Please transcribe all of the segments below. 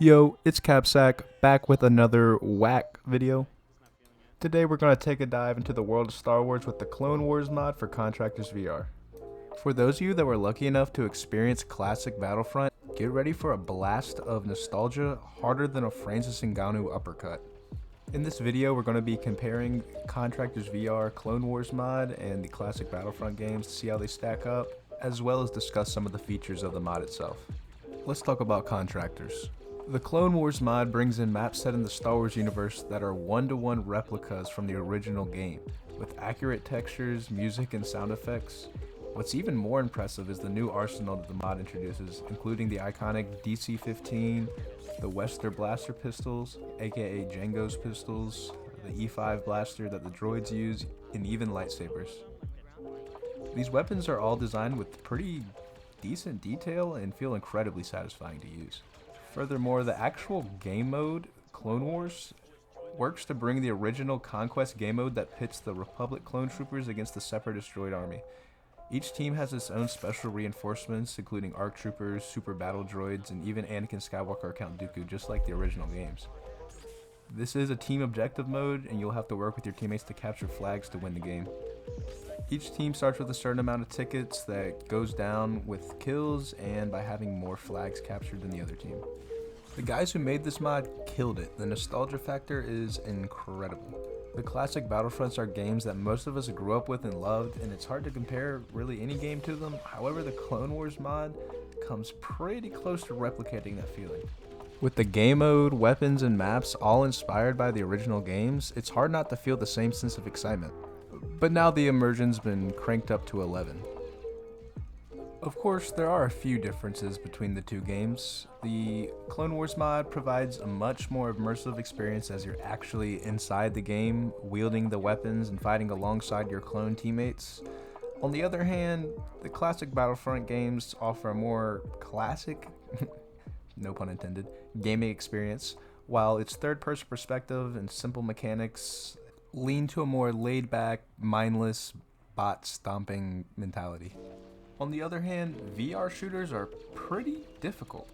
Yo, it's Capsack, back with another whack video. Today we're going to take a dive into the world of Star Wars with the Clone Wars mod for Contractors VR. For those of you that were lucky enough to experience classic Battlefront, get ready for a blast of nostalgia harder than a Francis Ngannou uppercut. In this video we're going to be comparing Contractors VR Clone Wars mod and the classic Battlefront games to see how they stack up, as well as discuss some of the features of the mod itself. Let's talk about Contractors. The Clone Wars mod brings in maps set in the Star Wars universe that are one-to-one replicas from the original game, with accurate textures, music, and sound effects. What's even more impressive is the new arsenal that the mod introduces, including the iconic DC-15, the Wester blaster pistols, aka Jango's pistols, the E5 blaster that the droids use, and even lightsabers. These weapons are all designed with pretty decent detail and feel incredibly satisfying to use. Furthermore, the actual game mode, Clone Wars, works to bring the original Conquest game mode that pits the Republic clone troopers against the Separatist droid army. Each team has its own special reinforcements, including ARC troopers, super battle droids, and even Anakin Skywalker or Count Dooku, just like the original games. This is a team objective mode, and you'll have to work with your teammates to capture flags to win the game. Each team starts with a certain amount of tickets that goes down with kills and by having more flags captured than the other team. The guys who made this mod killed it. The nostalgia factor is incredible. The classic Battlefronts are games that most of us grew up with and loved, and it's hard to compare really any game to them. However, the Clone Wars mod comes pretty close to replicating that feeling. With the game mode, weapons, and maps all inspired by the original games, it's hard not to feel the same sense of excitement. But now the immersion's been cranked up to 11. Of course, there are a few differences between the two games. The Clone Wars mod provides a much more immersive experience as you're actually inside the game, wielding the weapons and fighting alongside your clone teammates. On the other hand, the classic Battlefront games offer a more classic, no pun intended, gaming experience, while its third-person perspective and simple mechanics lean to a more laid-back, mindless, bot-stomping mentality. On the other hand, VR shooters are pretty difficult.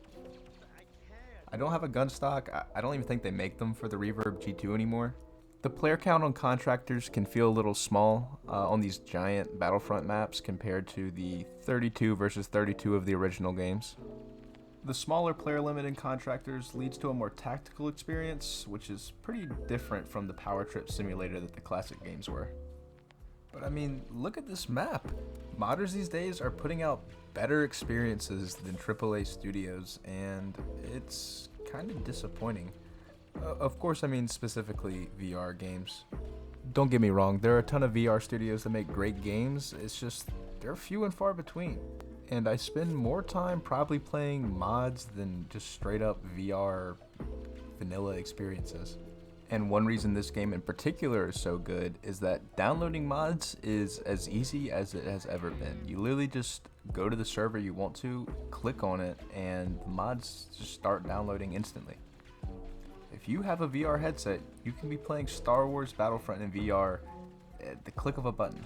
I don't have a gun stock. I don't even think they make them for the Reverb G2 anymore. The player count on Contractors can feel a little small on these giant Battlefront maps compared to the 32 versus 32 of the original games. The smaller player limit in Contractors leads to a more tactical experience, which is pretty different from the power trip simulator that the classic games were. But I mean, look at this map. Modders these days are putting out better experiences than AAA studios, and it's kind of disappointing. Of course, I mean specifically VR games. Don't get me wrong, there are a ton of VR studios that make great games, it's just they're few and far between. And I spend more time probably playing mods than just straight up VR vanilla experiences. And one reason this game in particular is so good is that downloading mods is as easy as it has ever been. You literally just go to the server you want to, click on it, and the mods just start downloading instantly. If you have a VR headset, you can be playing Star Wars Battlefront in VR at the click of a button.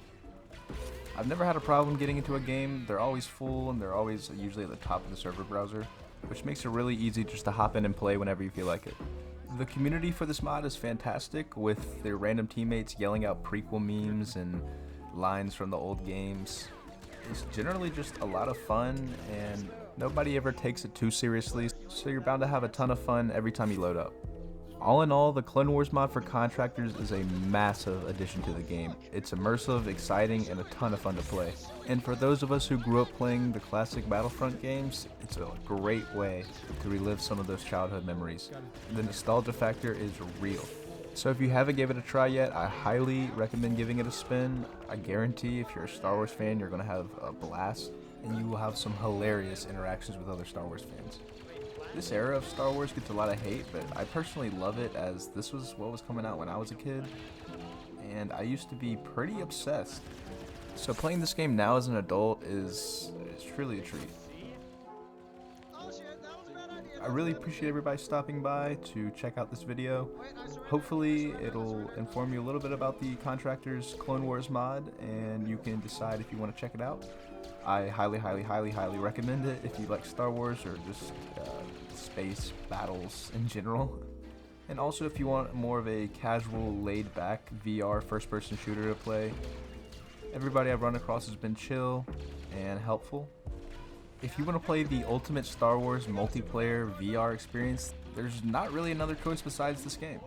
I've never had a problem getting into a game. They're always full and they're always usually at the top of the server browser, which makes it really easy just to hop in and play whenever you feel like it. The community for this mod is fantastic, with their random teammates yelling out prequel memes and lines from the old games. It's generally just a lot of fun, and nobody ever takes it too seriously, so you're bound to have a ton of fun every time you load up. All in all, the Clone Wars mod for Contractors is a massive addition to the game. It's immersive, exciting, and a ton of fun to play. And for those of us who grew up playing the classic Battlefront games, it's a great way to relive some of those childhood memories. The nostalgia factor is real. So if you haven't given it a try yet, I highly recommend giving it a spin. I guarantee if you're a Star Wars fan, you're going to have a blast, and you will have some hilarious interactions with other Star Wars fans. This era of Star Wars gets a lot of hate, but I personally love it as this was what was coming out when I was a kid, and I used to be pretty obsessed. So playing this game now as an adult is truly a treat. I really appreciate everybody stopping by to check out this video. Hopefully it'll inform you a little bit about the Contractors Clone Wars mod, and you can decide if you want to check it out. I highly recommend it if you like Star Wars or just space battles in general. And also if you want more of a casual, laid-back VR first-person shooter to play, everybody I've run across has been chill and helpful. If you want to play the ultimate Star Wars multiplayer VR experience, there's not really another choice besides this game.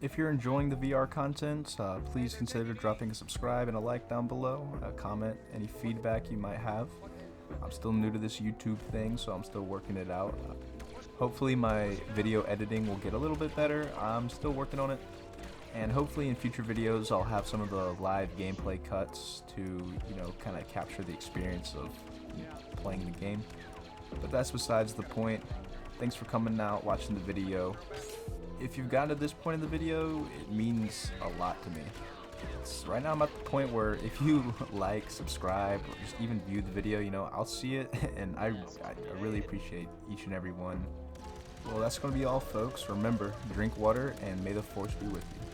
If you're enjoying the VR content, please consider dropping a subscribe and a like down below, a comment, any feedback you might have. I'm still new to this YouTube thing, so I'm still working it out. Hopefully my video editing will get a little bit better. I'm still working on it. And hopefully in future videos I'll have some of the live gameplay cuts to, kind of capture the experience of playing the game. But that's besides the point. Thanks for coming out, watching the video. If you've gotten to this point in the video, it means a lot to me. Right now I'm at the point where if you like, subscribe, or just even view the video, I'll see it, and I really appreciate each and every one. Well, that's going to be all, folks. Remember, drink water, and may the force be with you.